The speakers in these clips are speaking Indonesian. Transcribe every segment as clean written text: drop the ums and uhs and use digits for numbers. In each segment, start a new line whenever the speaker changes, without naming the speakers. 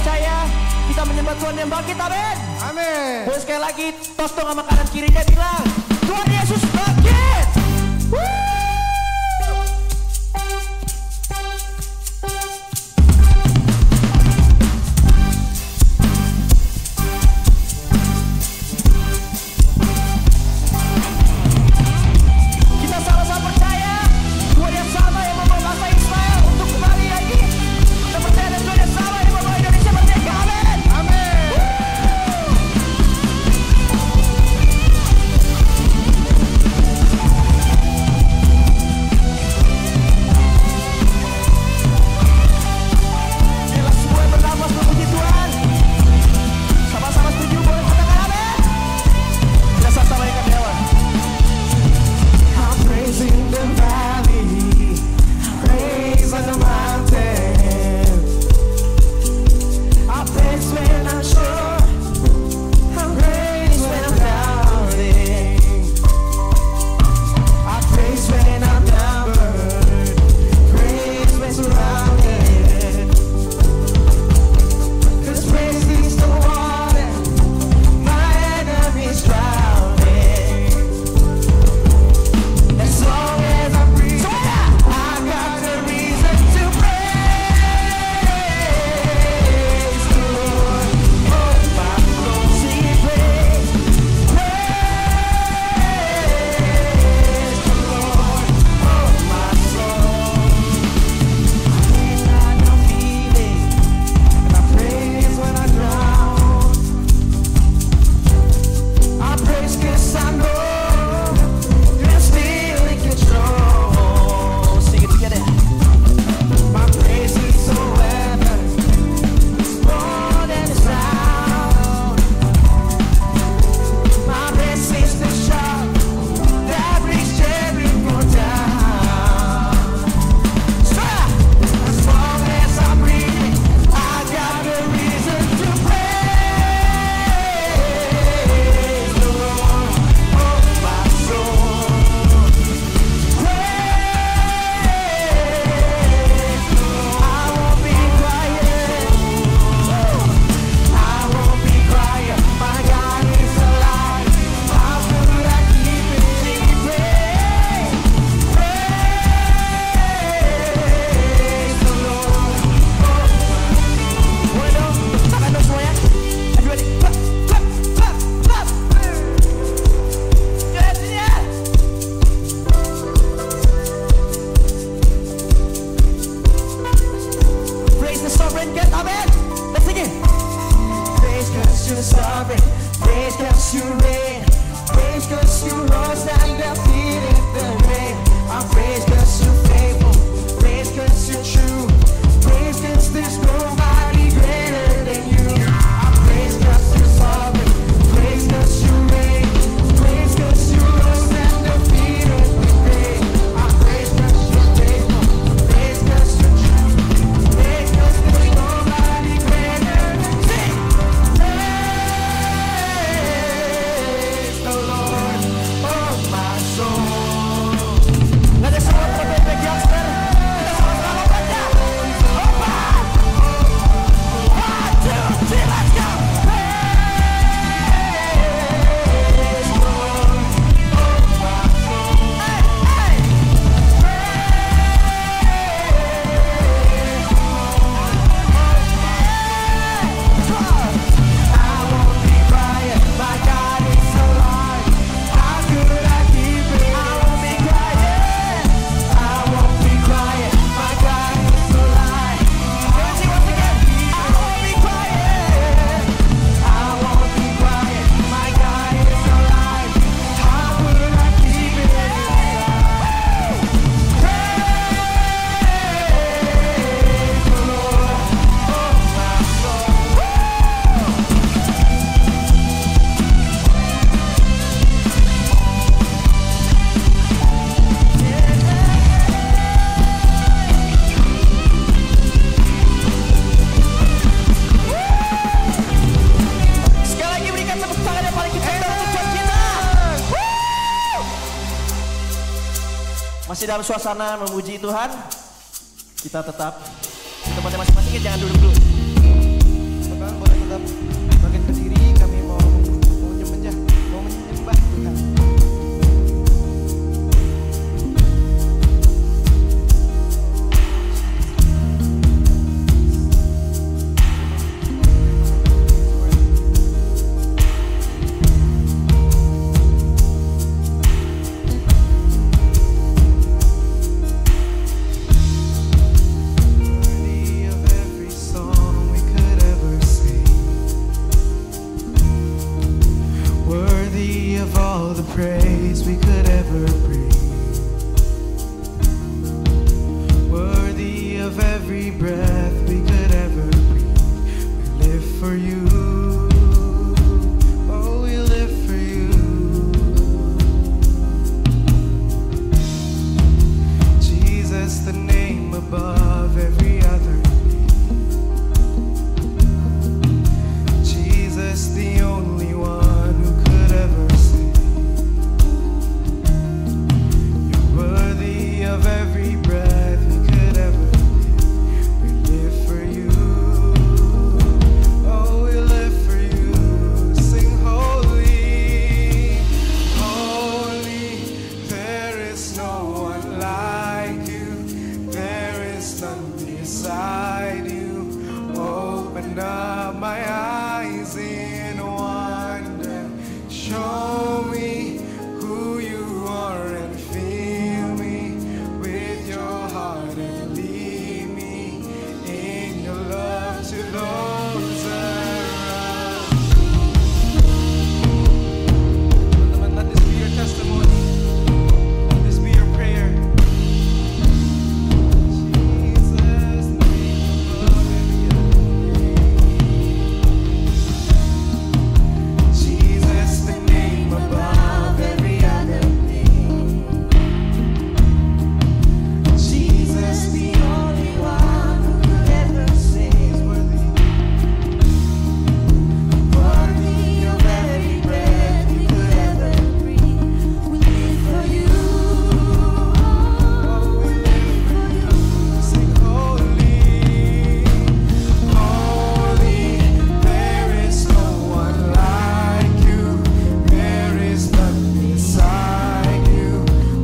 percaya, kita menyembah Tuhan yang bangkit, amin.
Amin.
Boleh sekali lagi, tos dong sama kanan kirinya bilang, Tuhan Yesus bangkit. Kita sama-sama percaya, Tuhan yang sama yang membawa bangsa Israel untuk kembali lagi. Kita percaya dan Tuhan yang sama yang membawa Indonesia merdeka, amin.
Amin.
Bila semua yang bernafas memuji Tuhan, sama-sama setuju, boleh katakan amin. Kita sama-sama yang kami hewan.
I'm praising the valley, praise on the mountain. I praise when I'm sure, I praise when I'm doubting. I praise when I'm numbered, praise when surrounded. 'Cause praise leads the water, my enemies drowning. As long as I'm breathing, I got the reason to praise the Lord. Oh, my soul, sing praise, praise the Lord. Oh, my soul, praise when I'm feeling, and I praise when I drown. I praise 'cause I know you're still in control.
Sing it together.
My praise is a weapon, it's more than a sound. My praise is the shout that brings Jericho down. As long as I'm breathing, I got a reason to praise the Lord. Oh, my soul, praise. I won't be quiet. I won't be quiet. My God is alive. How could I keep it secret? Praise the Lord.
Boleh dong, tangan dong semuanya. Everybody, clap, clap, clap, clap. Yes, yes. Praise the sovereign God, amen. Let's sing it.
Praise 'cause you're sovereign. Praise 'cause you reign. Praise 'cause you rose and defeated the rain. I praise 'cause you're faithful. Praise 'cause you're true. Praise 'cause there's nobody greater than you. I praise 'cause you're sovereign. Praise 'cause you reign. Praise 'cause you rose and defeated the rain. I praise 'cause you're faithful. Praise 'cause you're true. Praise 'cause there's nobody greater than you. Praise the Lord, oh my soul.
Nanti semua terbaik youngster. Kita sama-sama baca. Open. 1, 2, 3, let's go.
Praise the Lord, oh my soul.
Hey, hey.
I won't be quiet, my God is alive. How could I keep it? I won't be quiet. I won't be quiet, my God is alive.
Let's see once again.
I won't be quiet. I won't be quiet, my God is alive. How could I keep it? Praise the Lord, oh my soul.
Sekali lagi berikan tepuk tangan yang paling kita untuk Tuhan kita. Masih dalam suasana memuji Tuhan. Kita tetap di tempatnya masing-masing, jangan duduk dulu.
tetap bangkit berdiri, kami mau menyembah Tuhan. Praise we could ever bring, worthy of every breath we could ever breathe. We live for you, oh we live for you. Jesus, the name above every other name. Jesus, the only one who could ever of every breath we could ever live. We live for you, oh we live for you. Sing holy, holy, there is no one like you, there is none beside you. Open up my eyes in wonder, show me who you are and fill me with your heart and lead me in your love to those around. Teman-teman, let this be your testimony. Let this be your prayer. Jesus, the name above every other name. Jesus, the name above every other name. Jesus, the only one who could ever save. Worthy of every breath we could ever breathe. We live for you, oh we live for you. Sing holy, holy, there is no one like you, there is none beside you.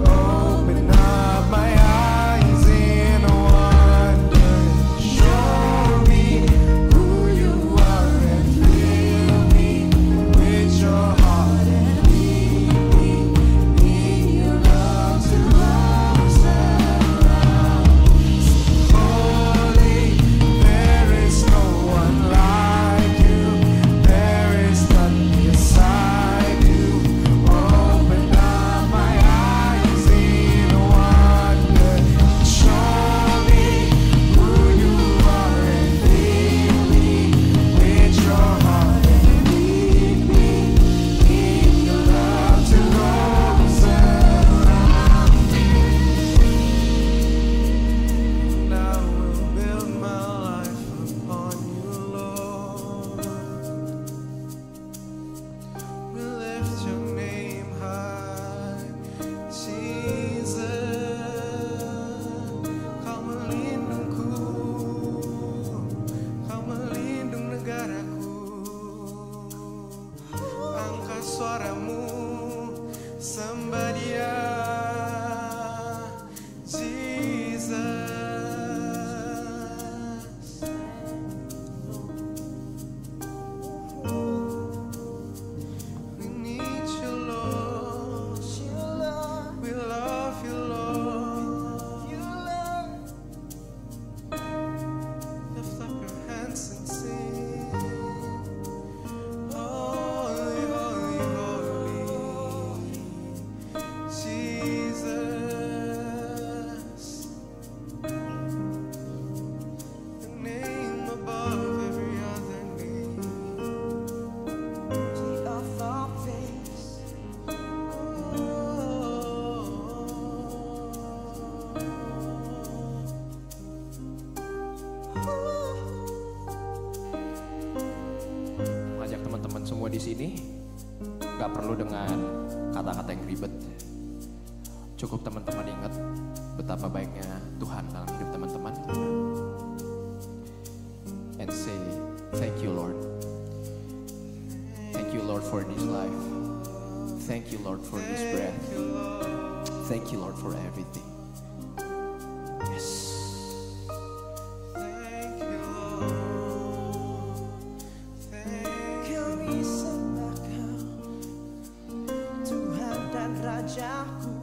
Open up my eyes in wonder, show me who you are and fill me with your heart and lead me in your love to those around. Holy, there is no one like you, there is none beside you. Open up my eyes in wonder, show me who you are and fill me with your heart and lead me in your love to those around me. And I will build my life upon you, Lord. We lift your name high, Jesus. Kau melindungku, kau melindung negaraku. Angkat suaramu, sembah Dia, Jesus. We need you, Lord. We love you, Lord. Lift up your hands and sing. Holy, holy, holy, Jesus. The name above every other name. Of our face.
Ngajak teman-teman semua di sini, nggak perlu dengan kata-kata yang ribet. Cukup teman-teman ingat betapa baiknya Tuhan dalam hidup teman-teman. And say, thank you Lord. for this breath. Thank you, Lord, for everything. Yes.
Kami sembah Kau, Tuhan dan Rajaku.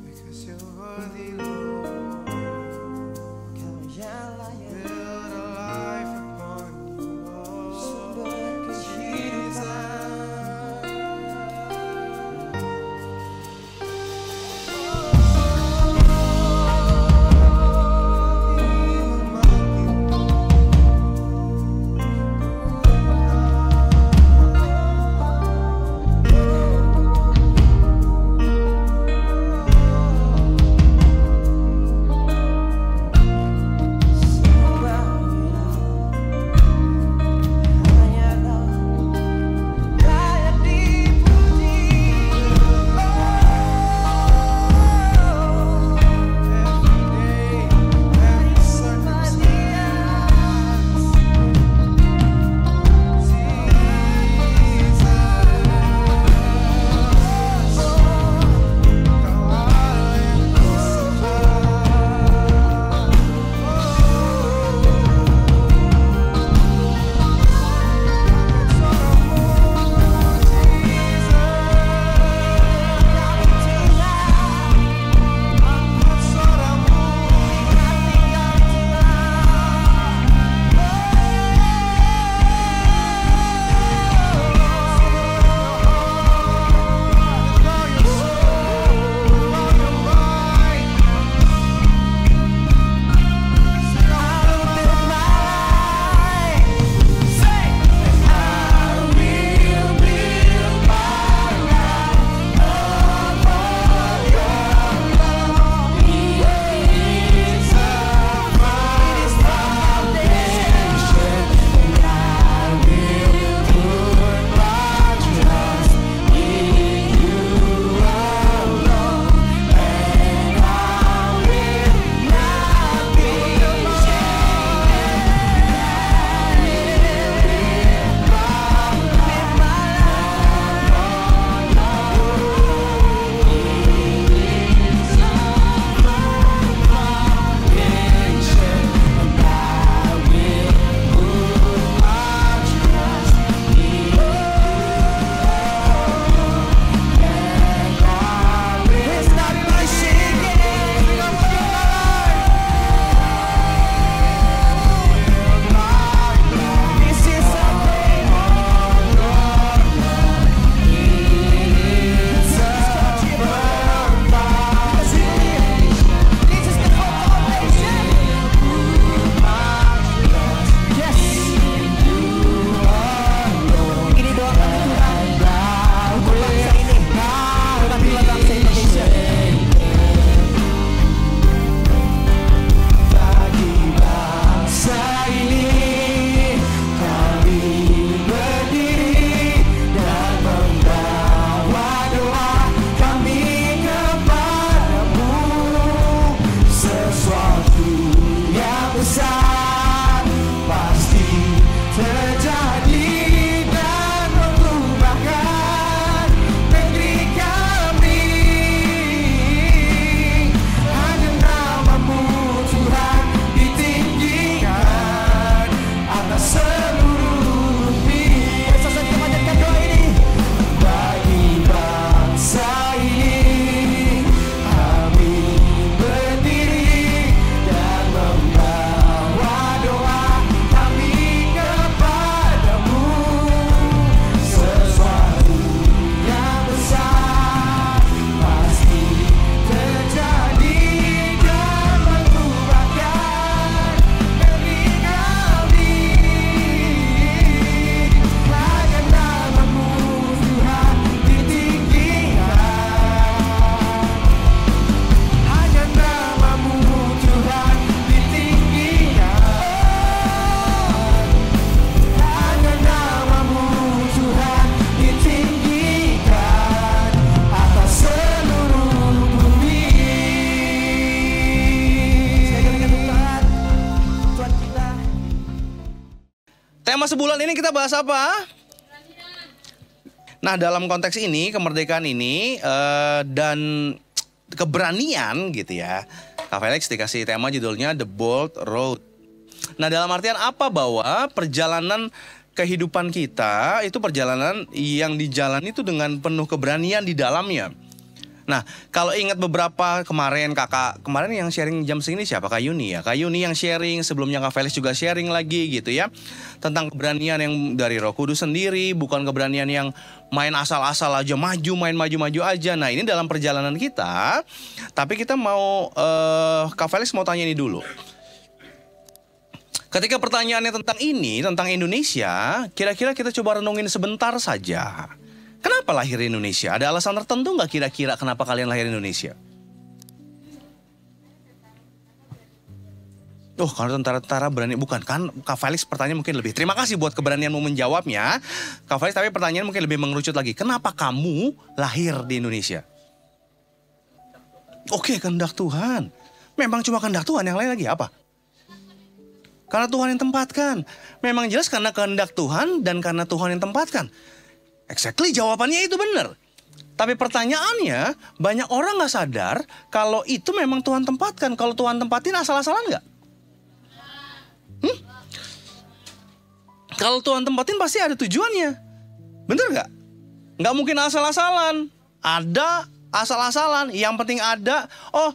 Because you're worthy, Lord. Kau yang layak. Build a life upon you, Lord. Sumber kehidupan.
Tema sebulan ini kita bahas apa? Nah, dalam konteks ini, kemerdekaan ini dan keberanian gitu ya, Kak Felix dikasih tema judulnya The Bold Road. Nah, dalam artian apa? Bahwa perjalanan kehidupan kita itu perjalanan yang dijalani itu dengan penuh keberanian di dalamnya. Nah, kalau ingat beberapa kemarin yang sharing jam segini siapa? Kak Yuni ya. Kak Yuni yang sharing, sebelumnya Kak Felix juga sharing lagi gitu ya. Tentang keberanian yang dari Roh Kudus sendiri, bukan keberanian yang main asal-asal aja main maju-maju aja. Nah, ini dalam perjalanan kita. Tapi kita mau Kak Felix mau tanya ini dulu. Ketika pertanyaannya tentang ini, tentang Indonesia, kira-kira kita coba renungin sebentar saja. Kenapa lahir di Indonesia? Ada alasan tertentu nggak kira-kira kenapa kalian lahir di Indonesia? Oh, kalau tentara-tentara berani, bukan kan? Kak Felix pertanyaan mungkin lebih. Terima kasih buat keberanianmu menjawabnya, Kak Felix. Tapi pertanyaan mungkin lebih mengerucut lagi. Kenapa kamu lahir di Indonesia? Oke, kehendak Tuhan. Memang cuma kehendak Tuhan, yang lain lagi apa? Karena Tuhan yang tempatkan. Memang jelas karena kehendak Tuhan dan karena Tuhan yang tempatkan. Exactly, jawabannya itu benar. Tapi pertanyaannya, banyak orang gak sadar kalau itu memang Tuhan tempatkan. Kalau Tuhan tempatin asal-asalan gak? Kalau Tuhan tempatin pasti ada tujuannya. Bener gak? Gak mungkin asal-asalan. Ada asal-asalan. Yang penting ada. Oh,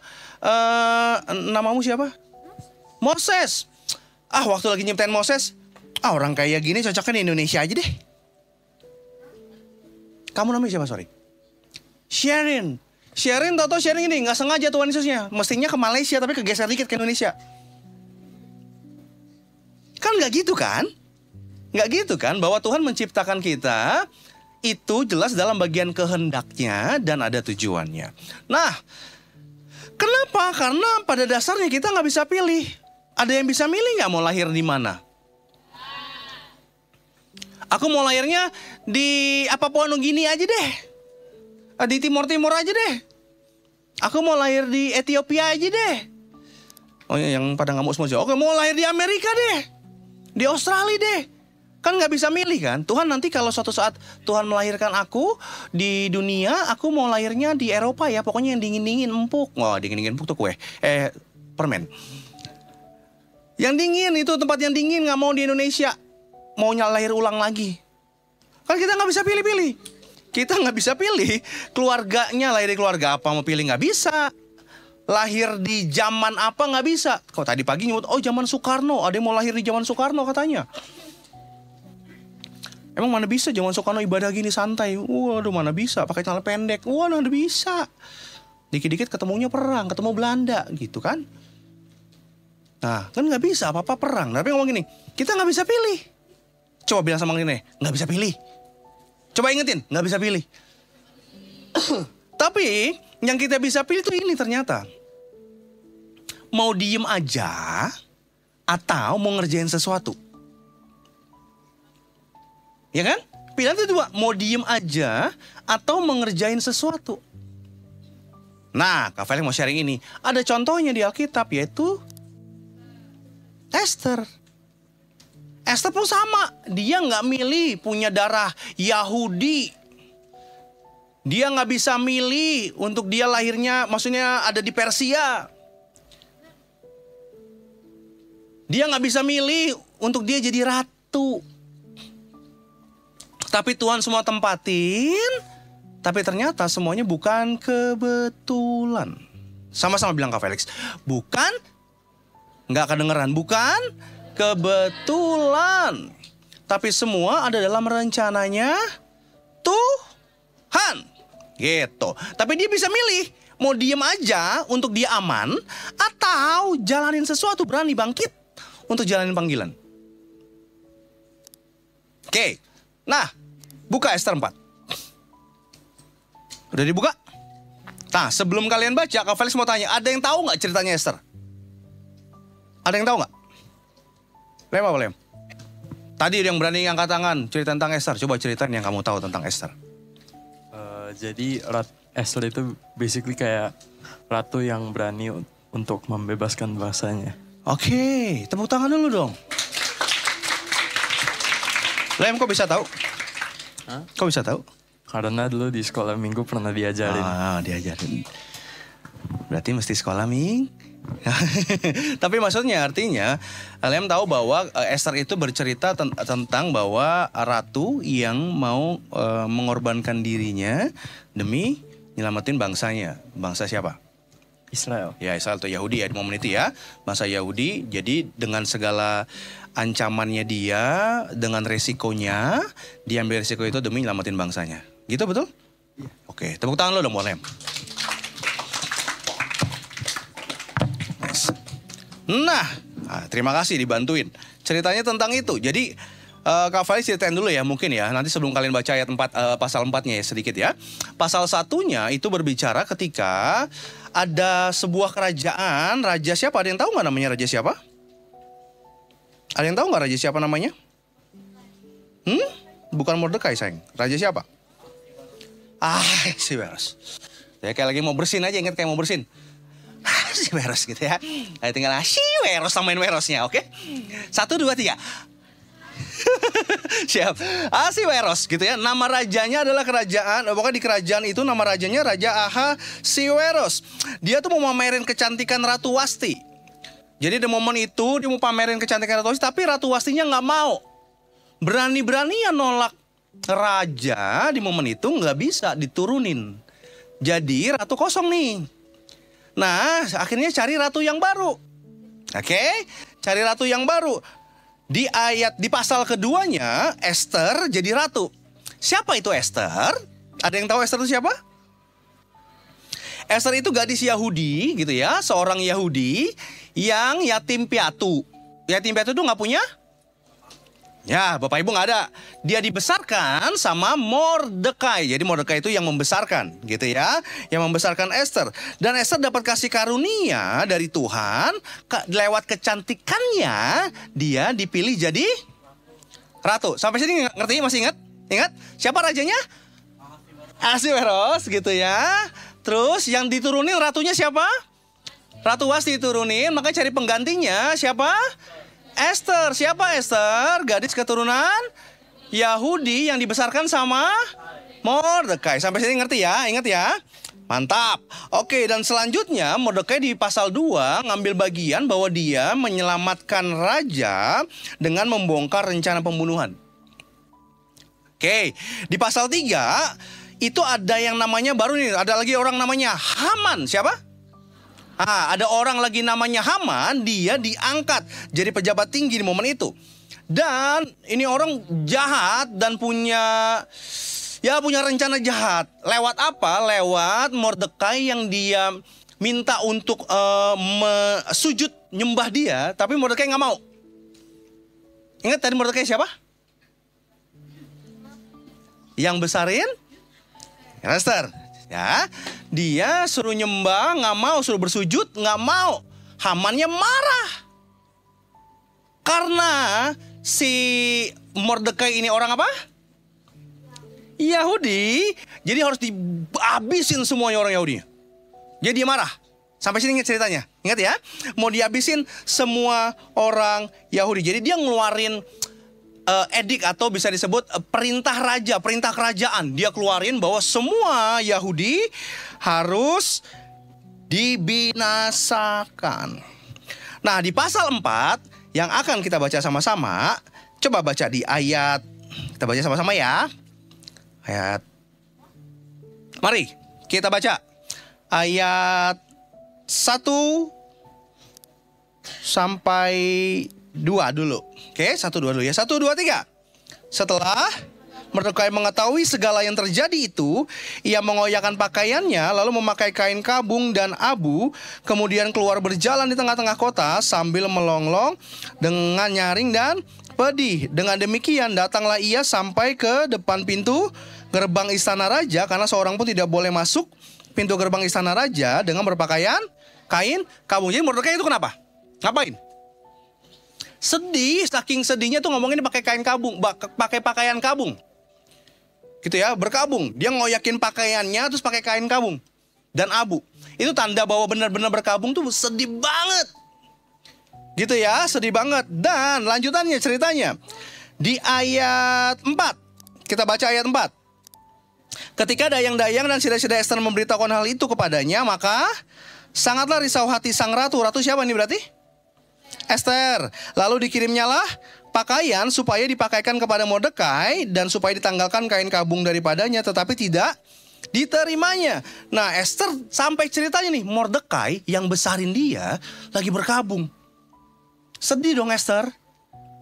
namamu siapa? Moses. Waktu lagi nyiptain Moses, orang kayak gini cocoknya di Indonesia aja deh. Kamu namanya siapa, sorry? Sherin. Sherin tau sharing ini, gak sengaja Tuhan Yesusnya. Mestinya ke Malaysia tapi kegeser dikit ke Indonesia. Kan gak gitu kan? Gak gitu kan? Bahwa Tuhan menciptakan kita, itu jelas dalam bagian kehendaknya dan ada tujuannya. Nah, kenapa? Karena pada dasarnya kita gak bisa pilih. Ada yang bisa milih gak mau lahir di mana? Aku mau lahirnya di Papua Nugini aja deh. Di Timur-Timur aja deh. Aku mau lahir di Ethiopia aja deh. Oh ya, yang pada nggak mau semua jawab. Oke, mau lahir di Amerika deh. Di Australia deh. Kan nggak bisa milih kan. Tuhan nanti kalau suatu saat Tuhan melahirkan aku di dunia, aku mau lahirnya di Eropa ya. Pokoknya yang dingin-dingin empuk. Wah, dingin-dingin empuk tuh kue. Permen. Yang dingin itu tempat yang dingin, nggak mau di Indonesia. Maunya lahir ulang lagi. Kan kita nggak bisa pilih-pilih. Kita nggak bisa pilih keluarganya, lahir di keluarga apa, mau pilih nggak bisa. Lahir di zaman apa nggak bisa. Kok tadi pagi nyebut, oh zaman Soekarno, ada yang mau lahir di zaman Soekarno katanya. Emang mana bisa zaman Soekarno ibadah gini santai. Waduh, mana bisa pakai celana pendek. Waduh, mana bisa. Dikit-dikit ketemunya perang, ketemu Belanda gitu kan. Nah, kan nggak bisa apa-apa perang. Tapi ngomong gini, kita nggak bisa pilih. Coba bilang sama gini, nggak bisa pilih. Coba ingetin, nggak bisa pilih. Tapi yang kita bisa pilih itu ini ternyata. Mau diem aja atau mau ngerjain sesuatu. Ya kan? Pilihan itu dua, mau diem aja atau mau ngerjain sesuatu. Nah, Kak Felix mau sharing ini. Ada contohnya di Alkitab yaitu Esther. Esther pun sama, dia nggak milih punya darah Yahudi. Dia nggak bisa milih untuk dia lahirnya, maksudnya ada di Persia. Dia nggak bisa milih untuk dia jadi ratu. Tapi Tuhan semua tempatin, tapi ternyata semuanya bukan kebetulan. Sama-sama bilang Kak Felix, bukan, nggak kedengeran, bukan kebetulan, tapi semua ada dalam rencananya Tuhan, gitu. Tapi dia bisa milih, mau diem aja untuk dia aman, atau jalanin sesuatu, berani bangkit untuk jalanin panggilan. Oke, nah, buka Esther 4. Udah dibuka? Nah, sebelum kalian baca, Kak Felix mau tanya, ada yang tahu nggak ceritanya Esther? Ada yang tahu nggak? Lem apa Lem? Tadi yang berani angkat tangan cerita tentang Esther. Coba ceritain yang kamu tahu tentang Esther.
Jadi Esther itu basically kayak ratu yang berani untuk membebaskan bangsanya.
Oke, tepuk tangan dulu dong. Lem, kok bisa tahu?
Hah?
Kok bisa tahu?
Karena dulu di sekolah minggu pernah diajarin.
Diajarin. Berarti mesti sekolah Ming. Tapi maksudnya artinya kalian tahu bahwa Esther itu bercerita tentang bahwa ratu yang mau mengorbankan dirinya demi nyelamatin bangsanya. Bangsa siapa?
Israel.
Ya, Israel atau Yahudi ya di momen itu ya. Bangsa Yahudi. Jadi dengan segala ancamannya dia, dengan resikonya, dia ambil resiko itu demi nyelamatin bangsanya. Gitu betul? Oke, tepuk tangan lo dong boleh. Nah, terima kasih dibantuin. Ceritanya tentang itu. Jadi Kak Fali ceritain dulu ya mungkin ya. Nanti sebelum kalian baca ayat 4, pasal 4-nya ya sedikit ya. Pasal 1-nya itu berbicara ketika ada sebuah kerajaan. Raja siapa? Ada yang tahu nggak namanya raja siapa? Ada yang tahu nggak raja siapa namanya? Bukan Mordekai sayang. Raja siapa? Ahasuerus. Ya kayak lagi mau bersin aja, ingat kayak mau bersin. Ahasuerus gitu ya. Ayo tinggal Ahasuerus samain werosnya, oke? 1, 2, 3. Siap. Ahasuerus gitu ya. Nama rajanya adalah kerajaan. Pokoknya di kerajaan itu nama rajanya Raja Ahasuerus. Dia tuh mau pamerin kecantikan Ratu Wasti. Jadi di momen itu dia mau pamerin kecantikan Ratu Wasti, tapi Ratu Wastinya nggak mau. Berani-beraninya nolak raja di momen itu nggak bisa diturunin. Jadi ratu kosong nih. Nah akhirnya cari ratu yang baru. Oke, cari ratu yang baru. Di pasal keduanya Esther jadi ratu. Siapa itu Esther? Ada yang tahu Esther itu siapa? Esther itu gadis Yahudi gitu ya, seorang Yahudi yang yatim piatu. Yatim piatu itu nggak punya? Ya, Bapak Ibu nggak ada. Dia dibesarkan sama Mordekai. Jadi Mordekai itu yang membesarkan, gitu ya, yang membesarkan Esther. Dan Esther dapat kasih karunia dari Tuhan. Lewat kecantikannya, dia dipilih jadi ratu. Sampai sini ngerti? Masih ingat? Ingat? Siapa rajanya? Ahasuerus, gitu ya. Terus yang diturunin ratunya siapa? Ratu Wasti diturunin, maka cari penggantinya siapa? Esther. Siapa Esther? Gadis keturunan Yahudi yang dibesarkan sama Mordekai. Sampai sini ngerti ya? Ingat ya? Mantap. Oke, dan selanjutnya Mordekai di pasal 2 ngambil bagian bahwa dia menyelamatkan raja dengan membongkar rencana pembunuhan. Oke, di pasal 3 itu ada yang namanya baru nih, ada lagi orang namanya Haman. Siapa? Ada orang lagi namanya Haman, dia diangkat jadi pejabat tinggi di momen itu. Dan ini orang jahat dan punya rencana jahat. Lewat apa? Lewat Mordekai yang dia minta untuk sujud nyembah dia, tapi Mordekai nggak mau. Ingat tadi Mordekai siapa? Yang besarin Esther. Ya, dia suruh nyembah, nggak mau, suruh bersujud, nggak mau. Hamannya marah. Karena si Mordekai ini orang apa? Yahudi. Jadi harus dihabisin semuanya orang Yahudi. Jadi dia marah. Sampai sini ingat ceritanya. Ingat ya, mau dihabisin semua orang Yahudi. Jadi dia ngeluarin edik atau bisa disebut perintah raja, perintah kerajaan. Dia keluarin bahwa semua Yahudi harus dibinasakan. Nah, di pasal 4 yang akan kita baca sama-sama, coba baca di ayat, kita baca sama-sama ya. Ayat, mari kita baca ayat 1 sampai 2 dulu. Oke, 1, 2 dulu ya. 1, 2, 3. Setelah Mordekai mengetahui segala yang terjadi itu, ia mengoyakkan pakaiannya, lalu memakai kain kabung dan abu, kemudian keluar berjalan di tengah-tengah kota sambil melonglong dengan nyaring dan pedih. Dengan demikian datanglah ia sampai ke depan pintu gerbang istana raja, karena seorang pun tidak boleh masuk pintu gerbang istana raja dengan berpakaian kain kabung. Jadi Mordekai itu kenapa? Ngapain? Sedih, saking sedihnya tuh ngomongin pakai kain kabung, pakai pakaian kabung. Gitu ya, berkabung. Dia ngoyakin pakaiannya terus pakai kain kabung dan abu. Itu tanda bahwa benar-benar berkabung tuh sedih banget. Gitu ya, sedih banget. Dan lanjutannya ceritanya di ayat 4. Kita baca ayat 4. Ketika dayang-dayang dan sida-sida Ester memberitahukan hal itu kepadanya, maka sangatlah risau hati sang ratu. Ratu siapa nih berarti? Ester. Lalu dikirimnyalah pakaian supaya dipakaikan kepada Mordekai dan supaya ditanggalkan kain kabung daripadanya, tetapi tidak diterimanya. Nah, Ester sampai ceritanya nih, Mordekai yang besarin dia lagi berkabung. Sedih dong Ester.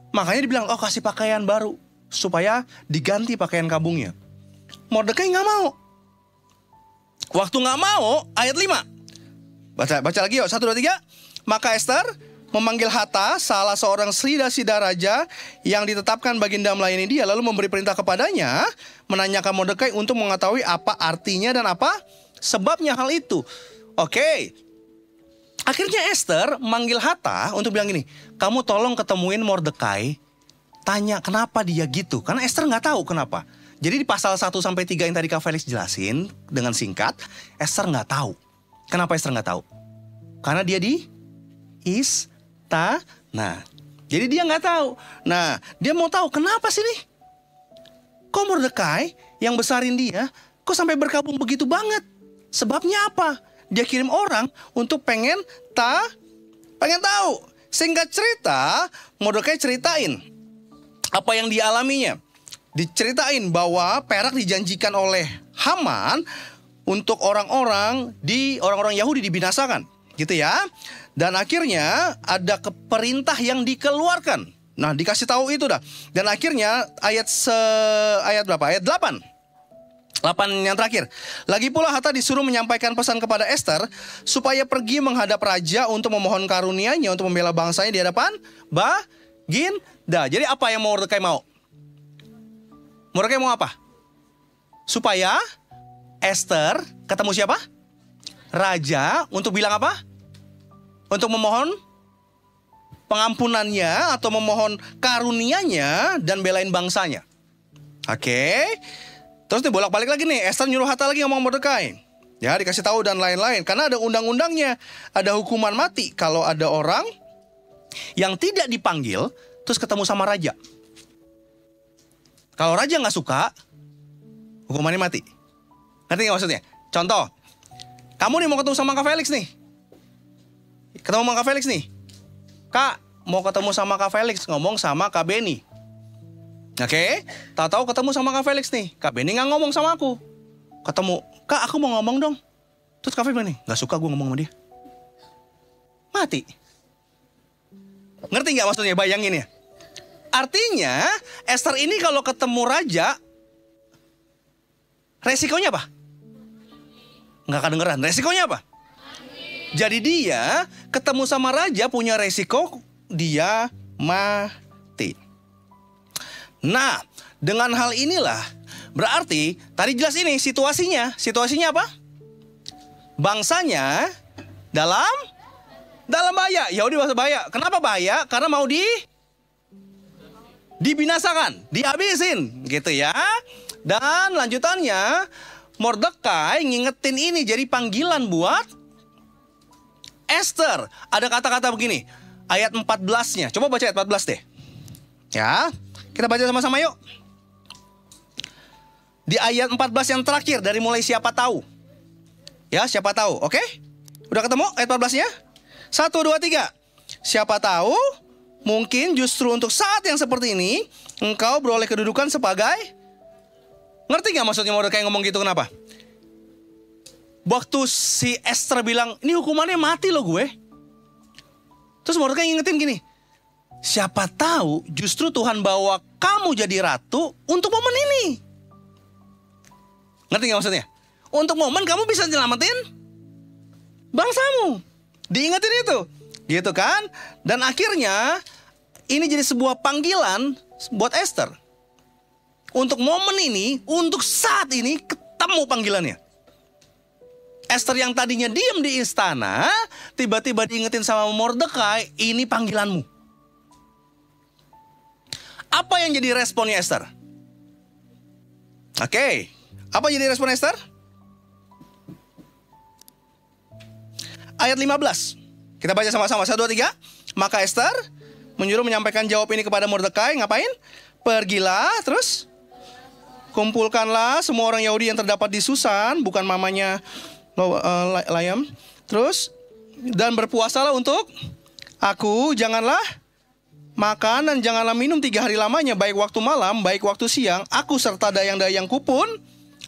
Makanya dibilang, oh kasih pakaian baru supaya diganti pakaian kabungnya. Mordekai nggak mau. Waktu nggak mau, ayat 5. Baca lagi yuk, 1, 2, 3. Maka Ester memanggil Hata, salah seorang sida-sida raja yang ditetapkan baginda melayani dia, lalu memberi perintah kepadanya, menanyakan Mordekai untuk mengetahui apa artinya dan apa sebabnya hal itu. Oke. Akhirnya Ester manggil Hata untuk bilang gini, kamu tolong ketemuin Mordekai, tanya kenapa dia gitu. Karena Ester nggak tahu kenapa. Jadi di pasal 1-3 yang tadi Kak Felix jelasin dengan singkat, Ester nggak tahu. Kenapa Ester nggak tahu? Karena dia di istana. Jadi dia nggak tahu. Nah, dia mau tahu kenapa sih nih? Kok Mordekai yang besarin dia, kok sampai berkabung begitu banget? Sebabnya apa? Dia kirim orang untuk pengen tahu. Singkat cerita, Mordekai ceritain apa yang dialaminya. Diceritain bahwa perak dijanjikan oleh Haman untuk orang-orang Yahudi dibinasakan, gitu ya. Dan akhirnya ada perintah yang dikeluarkan. Nah, dikasih tahu itu dah. Dan akhirnya ayat berapa? Ayat 8 yang terakhir. Lagi pula Hata disuruh menyampaikan pesan kepada Ester supaya pergi menghadap raja untuk memohon karunia-Nya untuk membela bangsanya di hadapan baginda. Jadi apa yang Mordekai mau? Mordekai mau apa? Supaya Ester ketemu siapa? Raja untuk bilang apa? Untuk memohon pengampunannya atau memohon karunia-Nya dan belain bangsanya. Oke. Terus nih bolak-balik lagi nih, Ester nyuruh Hata lagi ngomong Mordekai. Ya, dikasih tahu dan lain-lain. Karena ada undang-undangnya, ada hukuman mati kalau ada orang yang tidak dipanggil terus ketemu sama raja. Kalau raja nggak suka, hukumannya mati. Ngerti nggak maksudnya? Contoh, kamu nih mau ketemu sama Kak Felix nih. Ketemu sama Kak Felix nih. Kak, mau ketemu sama Kak Felix, ngomong sama Kak Benny. Oke, tahu-tahu ketemu sama Kak Felix nih. Kak Benny nggak ngomong sama aku. Ketemu, Kak aku mau ngomong dong. Terus Kak Felix bilang nih, nggak suka gue ngomong sama dia. Mati. Ngerti nggak maksudnya? Bayangin ya. Artinya, Ester ini kalau ketemu raja, resikonya apa? Nggak kedengeran. Resikonya apa? Jadi dia ketemu sama raja punya resiko dia mati. Nah, dengan hal inilah berarti tadi jelas ini situasinya. Situasinya apa? Bangsanya dalam bahaya. Yahudi bahasa bahaya. Kenapa bahaya? Karena mau dibinasakan, dihabisin, gitu ya. Dan lanjutannya Mordekai ngingetin ini jadi panggilan buat Ester. Ada kata-kata begini, ayat 14-nya. Coba baca ayat 14 deh. Ya, kita baca sama-sama yuk. Di ayat 14 yang terakhir dari mulai siapa tahu. Ya, siapa tahu, oke? Udah ketemu ayat 14-nya? 1, 2, 3. Siapa tahu mungkin justru untuk saat yang seperti ini engkau beroleh kedudukan sebagai. Ngerti gak maksudnya Mordekai ngomong gitu kenapa? Waktu si Ester bilang, ini hukumannya mati loh gue. Terus Mordekai ngingetin gini, siapa tahu justru Tuhan bawa kamu jadi ratu untuk momen ini. Ngerti gak maksudnya? Untuk momen kamu bisa nyelamatin bangsamu. Diingetin itu, gitu kan? Dan akhirnya ini jadi sebuah panggilan buat Ester. Untuk momen ini, untuk saat ini ketemu panggilannya. Ester yang tadinya diam di istana, tiba-tiba diingetin sama Mordekai, ini panggilanmu. Apa yang jadi responnya Ester? Oke, apa yang jadi respon Ester? Ayat 15. Kita baca sama-sama, 1, 2, 3. Maka Ester menyuruh menyampaikan jawab ini kepada Mordekai. Ngapain? Pergilah, terus kumpulkanlah semua orang Yahudi yang terdapat di Susan, bukan mamanya Layam. Terus, dan berpuasalah untuk aku, janganlah makan dan janganlah minum 3 hari lamanya, baik waktu malam, baik waktu siang. Aku serta dayang-dayangku pun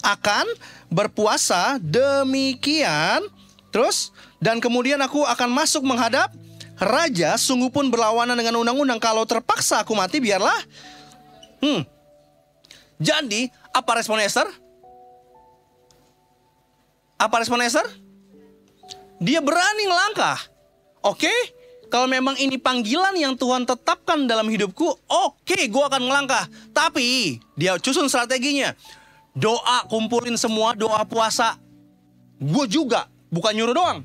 akan berpuasa demikian. Terus, dan kemudian aku akan masuk menghadap raja, sungguh pun berlawanan dengan undang-undang. Kalau terpaksa aku mati, biarlah. Jadi, apa respon Esther? Apa respon Esther? Dia berani ngelangkah. Oke, kalau memang ini panggilan yang Tuhan tetapkan dalam hidupku, oke, gue akan ngelangkah. Tapi, dia susun strateginya. Doa, kumpulin semua, doa puasa. Gue juga, bukan nyuruh doang.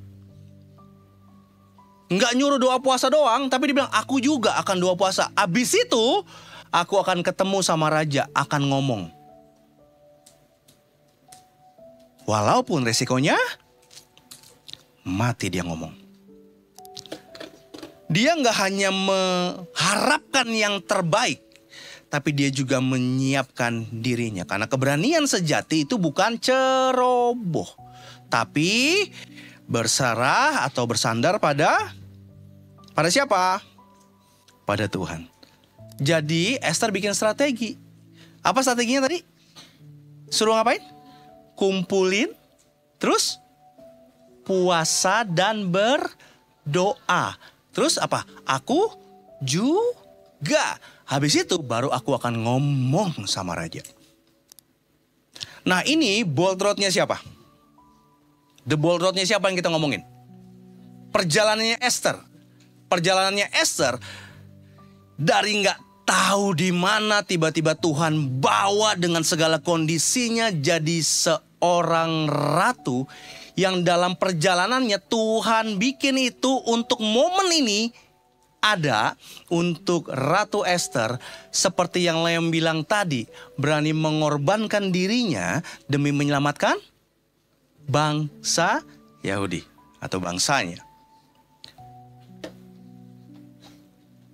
Nggak nyuruh doa puasa doang, tapi dia bilang, aku juga akan doa puasa. Abis itu, aku akan ketemu sama raja, akan ngomong. Walaupun resikonya mati, dia ngomong. Dia nggak hanya mengharapkan yang terbaik, tapi dia juga menyiapkan dirinya. Karena keberanian sejati itu bukan ceroboh, tapi berserah atau bersandar pada siapa? Pada Tuhan. Jadi Esther bikin strategi. Apa strateginya tadi? Suruh ngapain? Kumpulin, terus puasa dan berdoa. Terus apa? Aku juga. Habis itu baru aku akan ngomong sama raja. Nah, ini bold road-nya siapa? The bold road-nya siapa yang kita ngomongin? Perjalanannya Esther. Perjalanannya Esther dari nggak tahu di mana tiba-tiba Tuhan bawa dengan segala kondisinya jadi seorang ratu yang dalam perjalanannya Tuhan bikin itu untuk momen ini ada untuk Ratu Esther, seperti yang Lem bilang tadi, berani mengorbankan dirinya demi menyelamatkan bangsa Yahudi atau bangsanya.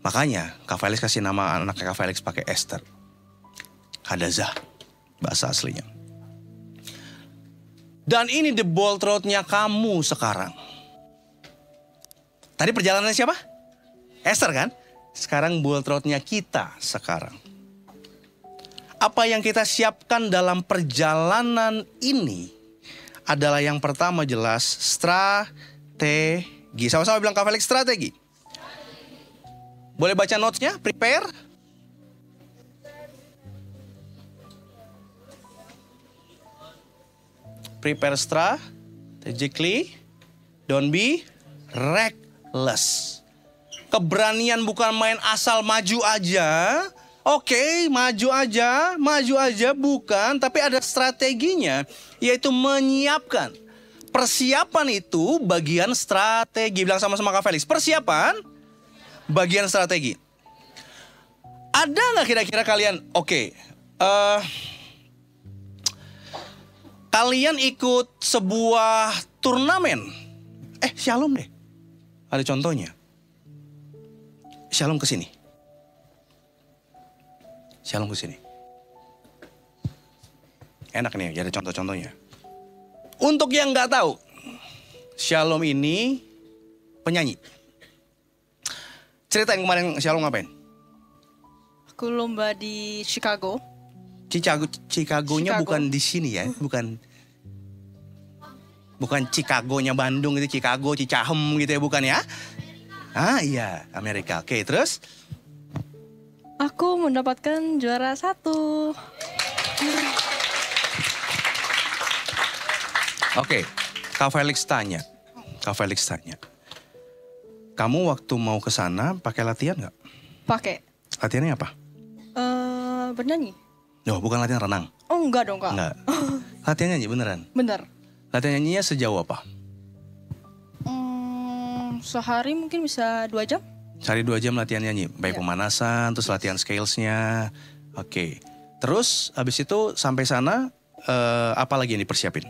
Makanya Kak Felix kasih nama anaknya Kak Felix pakai Esther. Hadazah, bahasa aslinya. Dan ini the bold road-nya kamu sekarang. Tadi perjalanannya siapa? Esther kan? Sekarang bold road-nya kita sekarang. Apa yang kita siapkan dalam perjalanan ini adalah yang pertama jelas strategi. Sama-sama bilang Kak Felix, strategi. Boleh baca notes-nya? Prepare. Prepare strategically. Don't be reckless. Keberanian bukan main asal maju aja. Oke, maju aja bukan. Tapi ada strateginya, yaitu menyiapkan. Persiapan itu bagian strategi. Bilang sama-sama Kak Felix. Persiapan bagian strategi. Ada nggak kira-kira kalian? Oke, kalian ikut sebuah turnamen. Shalom deh. Ada contohnya. Shalom ke sini. Shalom ke sini. Enak nih, ada contoh-contohnya. Untuk yang nggak tahu, Shalom ini penyanyi. Ceritain kemarin Shalom ngapain?
Aku lomba di Chicago.
Chicago-nya bukan di sini ya, bukan Chicago-nya Bandung itu, Chicago, Cicahem gitu ya, bukan ya? Ah iya, Amerika. Oke, terus?
Aku mendapatkan juara 1.
Oke, Kak Felix tanya. Kamu waktu mau ke sana pakai latihan nggak?
Pakai.
Latihannya apa?
Bernyanyi.
Oh, bukan latihan renang.
Oh, enggak dong, Kak.
Enggak. Latihan nyanyi beneran?
Bener.
Latihan nyanyinya sejauh apa?
Sehari mungkin bisa 2 jam.
Sehari 2 jam latihan nyanyi. Baik pemanasan, terus latihan scales-nya. Oke. Terus habis itu sampai sana apa lagi yang dipersiapin?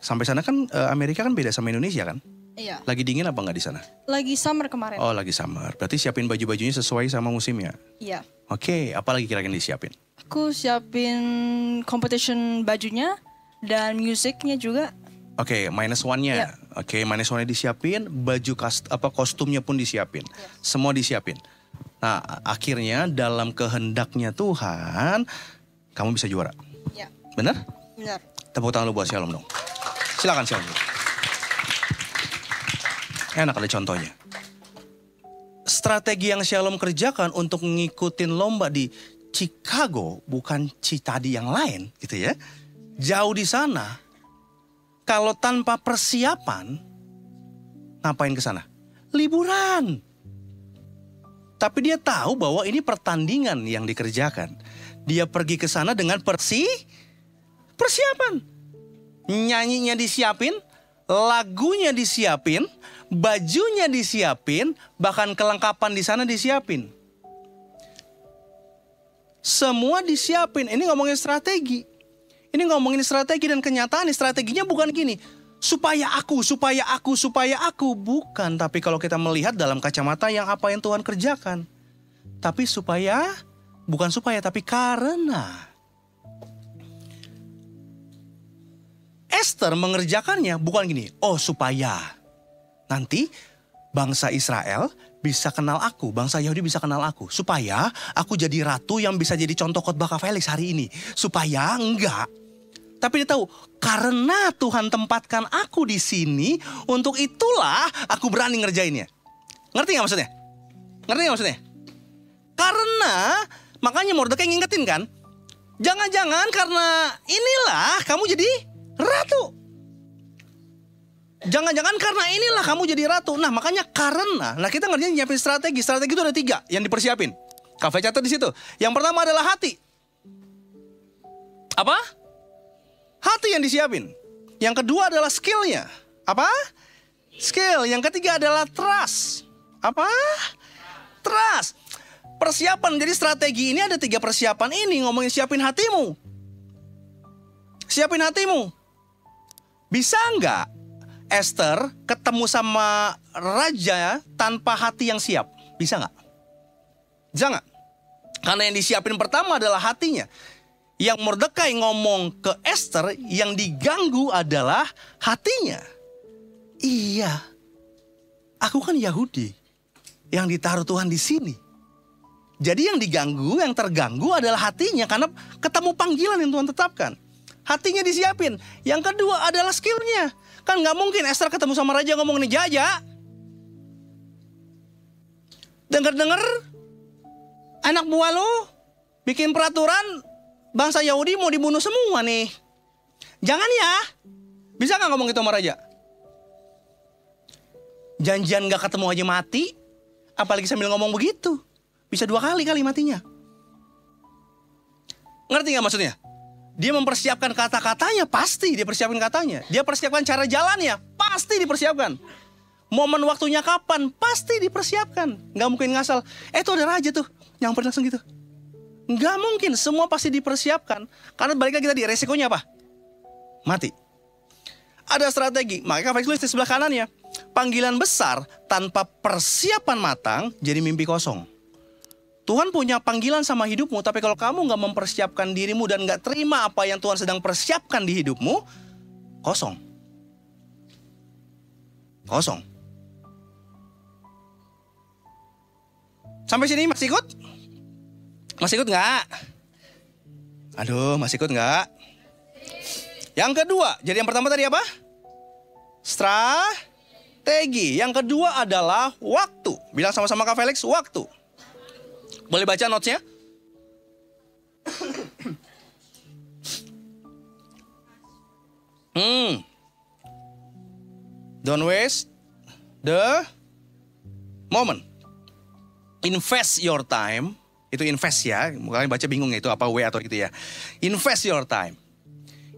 Sampai sana kan Amerika kan beda sama Indonesia kan?
Iya.
Lagi dingin apa nggak di sana?
Lagi summer kemarin.
Oh, lagi summer. Berarti siapin baju-bajunya sesuai sama musimnya.
Iya.
Oke, apa lagi kira-kira disiapin?
Aku siapin competition bajunya dan musiknya juga.
Oke, -1-nya.
Iya.
Oke, -1-nya disiapin, baju kostumnya pun disiapin. Semua disiapin. Nah, akhirnya dalam kehendaknya Tuhan, kamu bisa juara.
Iya.
Benar?
Benar.
Tepuk tangan lu buat Shalom dong. Silakan Shalom. Enak ada contohnya. Strategi yang Shalom kerjakan untuk ngikutin lomba di Chicago, bukan tadi yang lain gitu ya. Jauh di sana. Kalau tanpa persiapan, ngapain ke sana? Liburan. Tapi dia tahu bahwa ini pertandingan yang dikerjakan. Dia pergi ke sana dengan persiapan. Nyanyinya disiapin, lagunya disiapin, bajunya disiapin, bahkan kelengkapan di sana disiapin. Semua disiapin. Ini ngomongin strategi. Ini ngomongin strategi dan kenyataan. Strateginya bukan gini. Supaya aku. Bukan. Tapi kalau kita melihat dalam kacamata yang apa yang Tuhan kerjakan. Tapi bukan supaya, tapi karena. Esther mengerjakannya bukan gini. Oh, supaya nanti bangsa Israel bisa kenal aku. Bangsa Yahudi bisa kenal aku. Supaya aku jadi ratu yang bisa jadi contoh khotbah Kak Felix hari ini. Supaya enggak. Tapi dia tahu, karena Tuhan tempatkan aku di sini, untuk itulah aku berani ngerjainnya. Ngerti gak maksudnya? Karena, makanya Mordekai ngingetin kan, jangan-jangan karena inilah kamu jadi ratu. Jangan-jangan karena inilah kamu jadi ratu. Nah makanya karena, kita ngerjain nyiapin strategi. Strategi itu ada 3 yang dipersiapin. Kak Felix catat di situ. Yang pertama adalah hati. Apa? Hati yang disiapin. Yang kedua adalah skillnya. Apa? Skill. Yang ketiga adalah trust. Apa? Trust. Persiapan. Jadi strategi ini ada 3 persiapan ini. Ngomongin siapin hatimu. Siapin hatimu. Bisa nggak Esther ketemu sama raja tanpa hati yang siap? Bisa nggak? Bisa nggak? Karena yang disiapin pertama adalah hatinya. Yang Mordekai ngomong ke Esther, yang diganggu adalah hatinya. Iya, aku kan Yahudi yang ditaruh Tuhan di sini. Jadi yang diganggu, yang terganggu adalah hatinya karena ketemu panggilan yang Tuhan tetapkan. Hatinya disiapin. Yang kedua adalah skillnya. Kan nggak mungkin Esther ketemu sama raja ngomong nih, Jaja, dengar-dengar anak buah lo bikin peraturan. Bangsa Yahudi mau dibunuh semua nih. Jangan ya. Bisa gak ngomong gitu sama raja? Janjian gak ketemu aja mati. Apalagi sambil ngomong begitu. Bisa 2 kali matinya. Ngerti gak maksudnya? Dia mempersiapkan kata-katanya. Pasti dia persiapkan katanya. Dia persiapkan cara jalannya. Pasti dipersiapkan. Momen waktunya kapan? Pasti dipersiapkan. Gak mungkin ngasal. Tuh ada raja tuh. Nyamperin langsung gitu. Nggak mungkin, semua pasti dipersiapkan. Karena balik lagi tadi, resikonya apa? Mati. Ada strategi, makanya Kak Felix tulis di sebelah kanannya. Panggilan besar tanpa persiapan matang jadi mimpi kosong. Tuhan punya panggilan sama hidupmu, tapi kalau kamu nggak mempersiapkan dirimu dan nggak terima apa yang Tuhan sedang persiapkan di hidupmu, kosong. Kosong. Sampai sini masih ikut? Masih ikut nggak? Aduh, masih ikut nggak? Yang kedua, jadi yang pertama tadi apa? Strategi. Yang kedua adalah waktu. Bilang sama-sama Kak Felix, waktu. Boleh baca notes-nya? Don't waste the moment. Invest your time. Itu invest ya, mungkin baca bingung ya itu apa W atau gitu ya. Invest your time.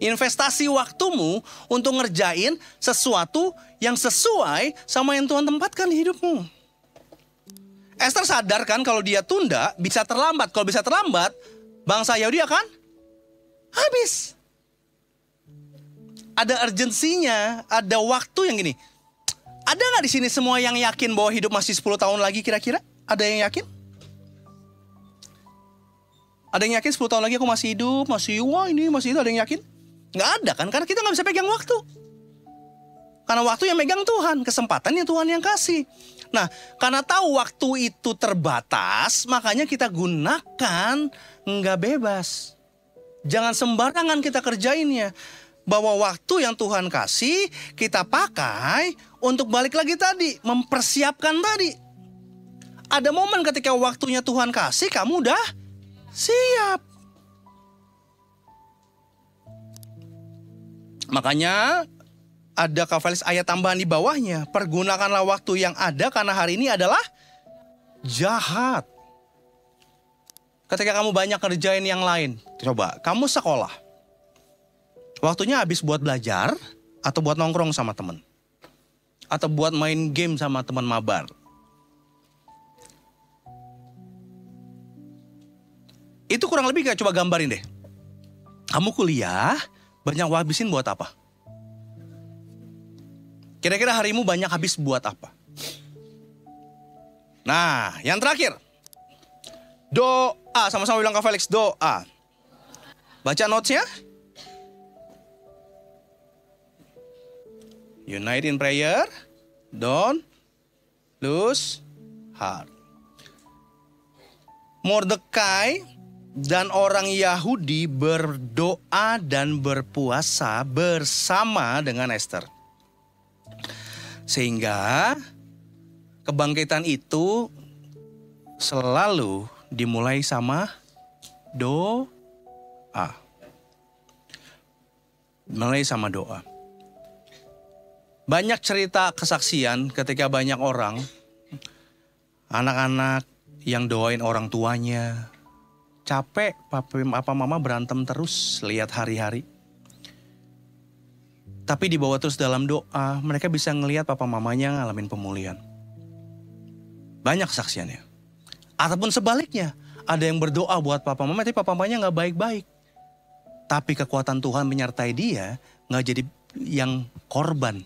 Investasi waktumu untuk ngerjain sesuatu yang sesuai sama yang Tuhan tempatkan di hidupmu. Esther sadar kan kalau dia tunda bisa terlambat. Kalau bisa terlambat, bangsa Yahudi akan habis. Ada urgensinya, ada waktu yang gini. Ada nggak di sini semua yang yakin bahwa hidup masih 10 tahun lagi kira-kira? Ada yang yakin? Ada yang yakin 10 tahun lagi aku masih hidup, wah ini masih itu, ada yang yakin? Nggak ada kan, karena kita nggak bisa pegang waktu. Karena waktu yang megang Tuhan, kesempatan yang Tuhan yang kasih. Nah, karena tahu waktu itu terbatas, makanya kita gunakan nggak bebas. Jangan sembarangan kita kerjainnya. Bahwa waktu yang Tuhan kasih, kita pakai untuk balik lagi tadi, mempersiapkan tadi. Ada momen ketika waktunya Tuhan kasih, kamu udah siap. Makanya ada Kak Felix ayat tambahan di bawahnya. Pergunakanlah waktu yang ada karena hari ini adalah jahat. Ketika kamu banyak kerjain yang lain, coba kamu sekolah. Waktunya habis buat belajar atau buat nongkrong sama temen. Atau buat main game sama teman mabar. Itu kurang lebih kayak coba gambarin deh. Kamu kuliah, banyak habisin buat apa? Kira-kira harimu banyak habis buat apa? Nah, yang terakhir. Doa, sama-sama bilang Kak Felix, doa. Baca notes-nya. Unite in prayer, don't lose heart. Mordekai dan orang Yahudi berdoa dan berpuasa bersama dengan Esther. Sehingga kebangkitan itu selalu dimulai sama doa. Mulai sama doa. Banyak cerita kesaksian ketika banyak orang, anak-anak yang doain orang tuanya, capek papa mama berantem terus lihat hari-hari. Tapi dibawa terus dalam doa, mereka bisa ngelihat papa mamanya ngalamin pemulihan. Banyak kesaksiannya. Ataupun sebaliknya, ada yang berdoa buat papa mama, tapi papa mamanya gak baik-baik. Tapi kekuatan Tuhan menyertai dia, gak jadi yang korban.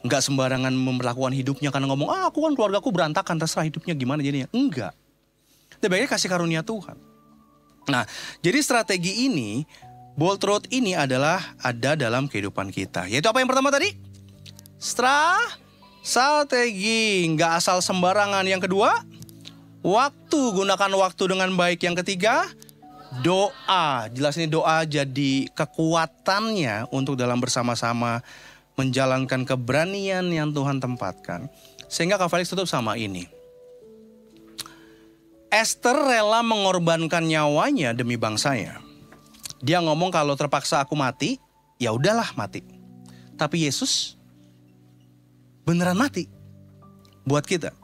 Enggak sembarangan memperlakukan hidupnya karena ngomong, aku kan keluargaku berantakan, terserah hidupnya gimana jadinya. Enggak. Lebih baiknya kasih karunia Tuhan. Nah, jadi strategi ini, bold road ini adalah ada dalam kehidupan kita. Yaitu apa yang pertama tadi? Strategi, enggak asal sembarangan. Yang kedua, waktu, gunakan waktu dengan baik. Yang ketiga, doa. Jelas ini doa jadi kekuatannya untuk dalam bersama-sama menjalankan keberanian yang Tuhan tempatkan. Sehingga Kak Felix tutup sama ini. Esther rela mengorbankan nyawanya demi bangsanya. Dia ngomong kalau terpaksa aku mati, ya udahlah mati. Tapi Yesus beneran mati buat kita.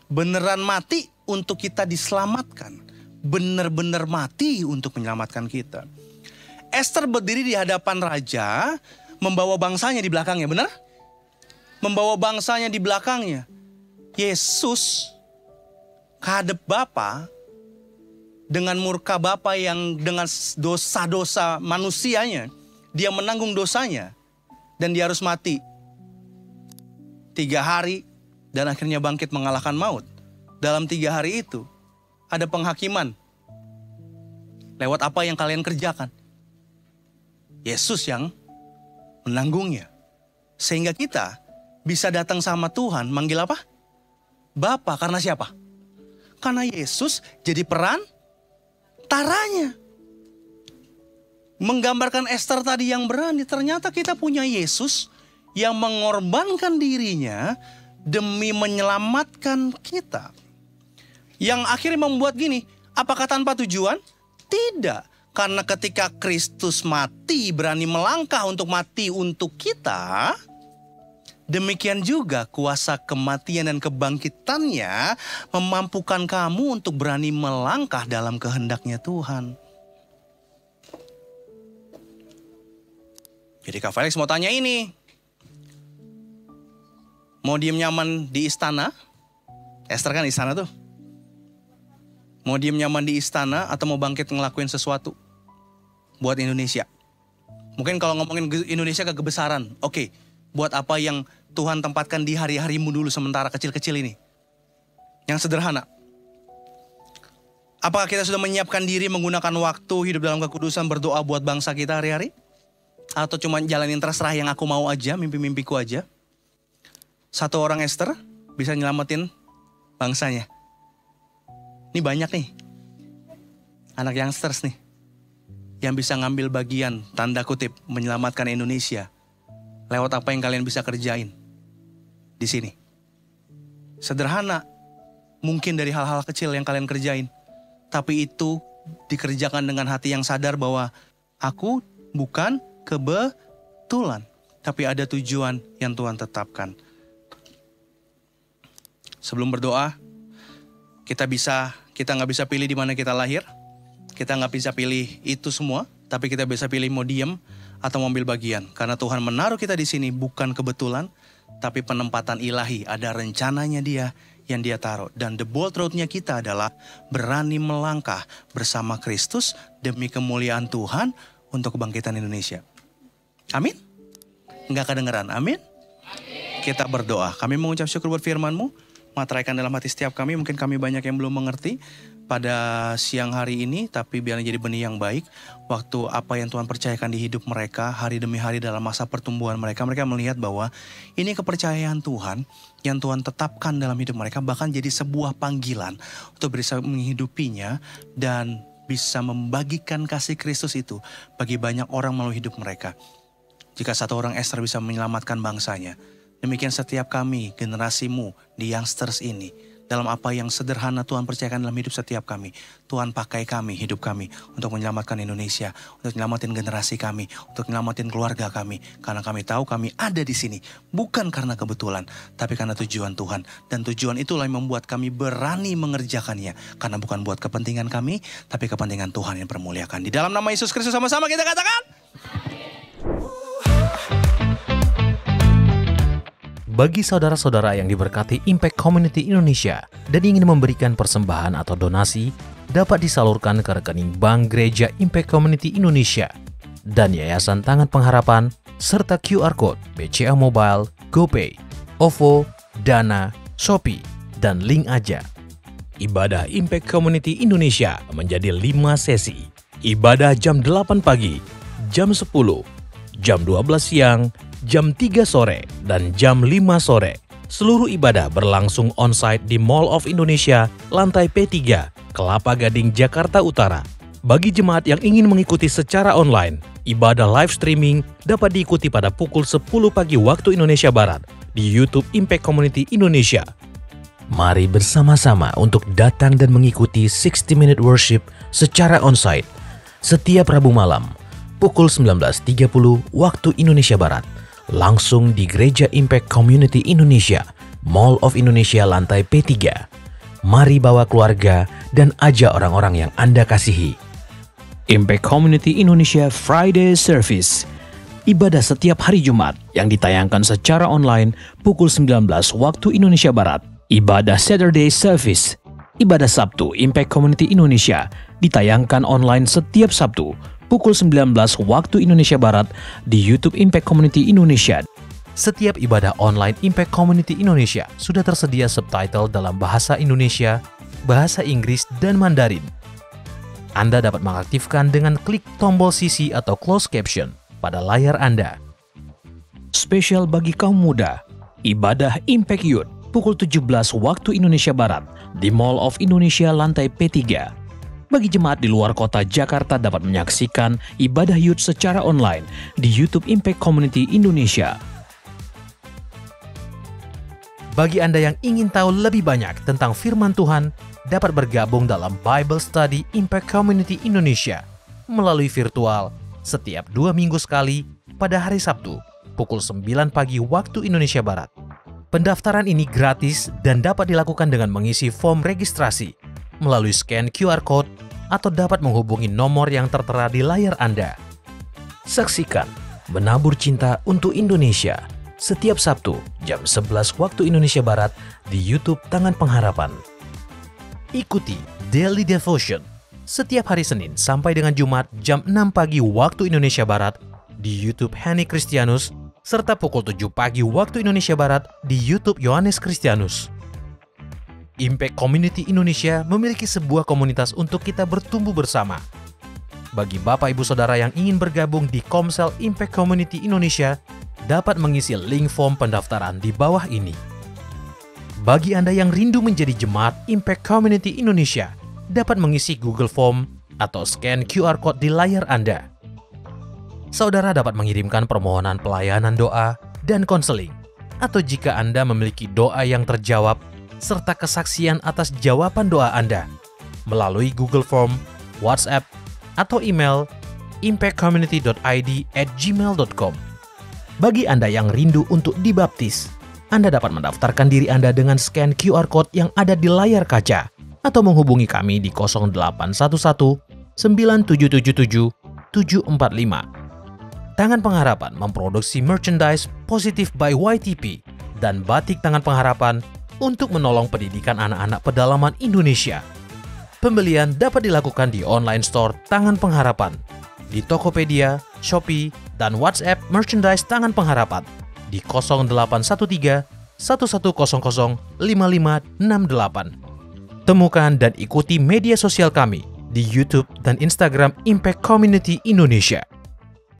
Beneran mati untuk kita diselamatkan. Bener-bener mati untuk menyelamatkan kita. Esther berdiri di hadapan raja, membawa bangsanya di belakangnya, benar? Membawa bangsanya di belakangnya. Yesus hadap Bapa dengan murka Bapa yang dengan dosa-dosa manusianya, dia menanggung dosanya dan dia harus mati 3 hari dan akhirnya bangkit mengalahkan maut. Dalam 3 hari itu ada penghakiman lewat apa yang kalian kerjakan. Yesus yang menanggungnya. Sehingga kita bisa datang sama Tuhan manggil apa? Bapa. Karena siapa? Karena Yesus jadi perantaranya. Menggambarkan Esther tadi yang berani. Ternyata kita punya Yesus yang mengorbankan dirinya demi menyelamatkan kita. Yang akhirnya membuat gini, apakah tanpa tujuan? Tidak. Karena ketika Kristus mati, berani melangkah untuk mati untuk kita, demikian juga kuasa kematian dan kebangkitannya memampukan kamu untuk berani melangkah dalam kehendaknya Tuhan. Jadi Kak Felix mau tanya ini. Mau diem nyaman di istana? Esther kan istana tuh. Mau diem nyaman di istana atau mau bangkit ngelakuin sesuatu buat Indonesia? Mungkin kalau ngomongin Indonesia kebesaran, oke, buat apa yang Tuhan tempatkan di hari-harimu dulu sementara kecil-kecil ini. Yang sederhana. Apakah kita sudah menyiapkan diri menggunakan waktu hidup dalam kekudusan berdoa buat bangsa kita hari-hari? Atau cuma jalanin terserah yang aku mau aja, mimpi-mimpiku aja? Satu orang Esther bisa nyelamatin bangsanya. Ini banyak nih. Anak youngsters nih. Yang bisa ngambil bagian, tanda kutip, menyelamatkan Indonesia. Lewat apa yang kalian bisa kerjain di sini. Sederhana. Mungkin dari hal-hal kecil yang kalian kerjain. Tapi itu dikerjakan dengan hati yang sadar bahwa aku bukan kebetulan. Tapi ada tujuan yang Tuhan tetapkan. Sebelum berdoa, kita nggak bisa pilih di mana kita lahir. Kita nggak bisa pilih itu semua. Tapi kita bisa pilih mau diem atau mau ambil bagian. Karena Tuhan menaruh kita di sini bukan kebetulan. Tapi penempatan ilahi, ada rencananya Dia yang Dia taruh. Dan the bold road-nya kita adalah berani melangkah bersama Kristus demi kemuliaan Tuhan untuk kebangkitan Indonesia. Amin? Enggak kedengeran, amin? Kita berdoa. Kami mengucap syukur buat firman-Mu. Materaikan dalam hati setiap kami. Mungkin kami banyak yang belum mengerti pada siang hari ini. Tapi biarlah jadi benih yang baik. Waktu apa yang Tuhan percayakan di hidup mereka. Hari demi hari dalam masa pertumbuhan mereka. Mereka melihat bahwa ini kepercayaan Tuhan. Yang Tuhan tetapkan dalam hidup mereka. Bahkan jadi sebuah panggilan. Untuk bisa menghidupinya. Dan bisa membagikan kasih Kristus itu. Bagi banyak orang melalui hidup mereka. Jika satu orang Esther bisa menyelamatkan bangsanya. Demikian setiap kami, generasimu, di youngsters ini. Dalam apa yang sederhana Tuhan percayakan dalam hidup setiap kami. Tuhan pakai kami, hidup kami. Untuk menyelamatkan Indonesia. Untuk menyelamatkan generasi kami. Untuk menyelamatkan keluarga kami. Karena kami tahu kami ada di sini. Bukan karena kebetulan. Tapi karena tujuan Tuhan. Dan tujuan itulah yang membuat kami berani mengerjakannya. Karena bukan buat kepentingan kami. Tapi kepentingan Tuhan yang permuliakan. Di dalam nama Yesus Kristus sama-sama kita katakan.
Bagi saudara-saudara yang diberkati Impact Community Indonesia dan ingin memberikan persembahan atau donasi, dapat disalurkan ke rekening Bank Gereja Impact Community Indonesia dan Yayasan Tangan Pengharapan, serta QR Code BCA Mobile, GoPay, OVO, Dana, Shopee, dan Link Aja. Ibadah Impact Community Indonesia menjadi 5 sesi. Ibadah jam 8 pagi, jam 10, jam 12 siang, jam 3 sore, dan jam 5 sore. Seluruh ibadah berlangsung on-site di Mall of Indonesia, lantai P3, Kelapa Gading, Jakarta Utara. Bagi jemaat yang ingin mengikuti secara online, ibadah live streaming dapat diikuti pada pukul 10 pagi waktu Indonesia Barat di YouTube Impact Community Indonesia. Mari bersama-sama untuk datang dan mengikuti 60 Minute Worship secara on-site setiap Rabu malam, pukul 19.30 waktu Indonesia Barat. Langsung di Gereja Impact Community Indonesia, Mall of Indonesia lantai P3. Mari bawa keluarga dan ajak orang-orang yang Anda kasihi. Impact Community Indonesia Friday Service. Ibadah setiap hari Jumat yang ditayangkan secara online pukul 19 waktu Indonesia Barat. Ibadah Saturday Service. Ibadah Sabtu Impact Community Indonesia ditayangkan online setiap Sabtu pukul 19 waktu Indonesia Barat di YouTube Impact Community Indonesia. Setiap ibadah online Impact Community Indonesia sudah tersedia subtitle dalam bahasa Indonesia, bahasa Inggris, dan Mandarin. Anda dapat mengaktifkan dengan klik tombol CC atau closed caption pada layar Anda. Spesial bagi kaum muda, ibadah Impact Youth pukul 17 waktu Indonesia Barat di Mall of Indonesia lantai P3. Bagi jemaat di luar kota Jakarta dapat menyaksikan ibadah youth secara online di YouTube Impact Community Indonesia. Bagi Anda yang ingin tahu lebih banyak tentang firman Tuhan, dapat bergabung dalam Bible Study Impact Community Indonesia melalui virtual setiap 2 minggu sekali pada hari Sabtu, pukul 9 pagi waktu Indonesia Barat. Pendaftaran ini gratis dan dapat dilakukan dengan mengisi form registrasi melalui scan QR Code atau dapat menghubungi nomor yang tertera di layar Anda. Saksikan Menabur Cinta untuk Indonesia setiap Sabtu jam 11 waktu Indonesia Barat di YouTube Tangan Pengharapan. Ikuti Daily Devotion setiap hari Senin sampai dengan Jumat jam 6 pagi waktu Indonesia Barat di YouTube Hani Kristianus serta pukul 7 pagi waktu Indonesia Barat di YouTube Yohanes Kristianus. Impact Community Indonesia memiliki sebuah komunitas untuk kita bertumbuh bersama. Bagi Bapak Ibu Saudara yang ingin bergabung di Komsel Impact Community Indonesia, dapat mengisi link form pendaftaran di bawah ini. Bagi Anda yang rindu menjadi jemaat Impact Community Indonesia, dapat mengisi Google Form atau scan QR Code di layar Anda. Saudara dapat mengirimkan permohonan pelayanan doa dan konseling, atau jika Anda memiliki doa yang terjawab, serta kesaksian atas jawaban doa Anda, melalui Google Form, WhatsApp, atau email impactcommunity.id@gmail.com. Bagi Anda yang rindu untuk dibaptis, Anda dapat mendaftarkan diri Anda dengan scan QR Code yang ada di layar kaca, atau menghubungi kami di 0811 9777 745. Tangan Pengharapan memproduksi merchandise Positive by YTP dan batik Tangan Pengharapan untuk menolong pendidikan anak-anak pedalaman Indonesia. Pembelian dapat dilakukan di online store Tangan Pengharapan, di Tokopedia, Shopee, dan WhatsApp merchandise Tangan Pengharapan di 0813 1100 5568. Temukan dan ikuti media sosial kami di YouTube dan Instagram Impact Community Indonesia.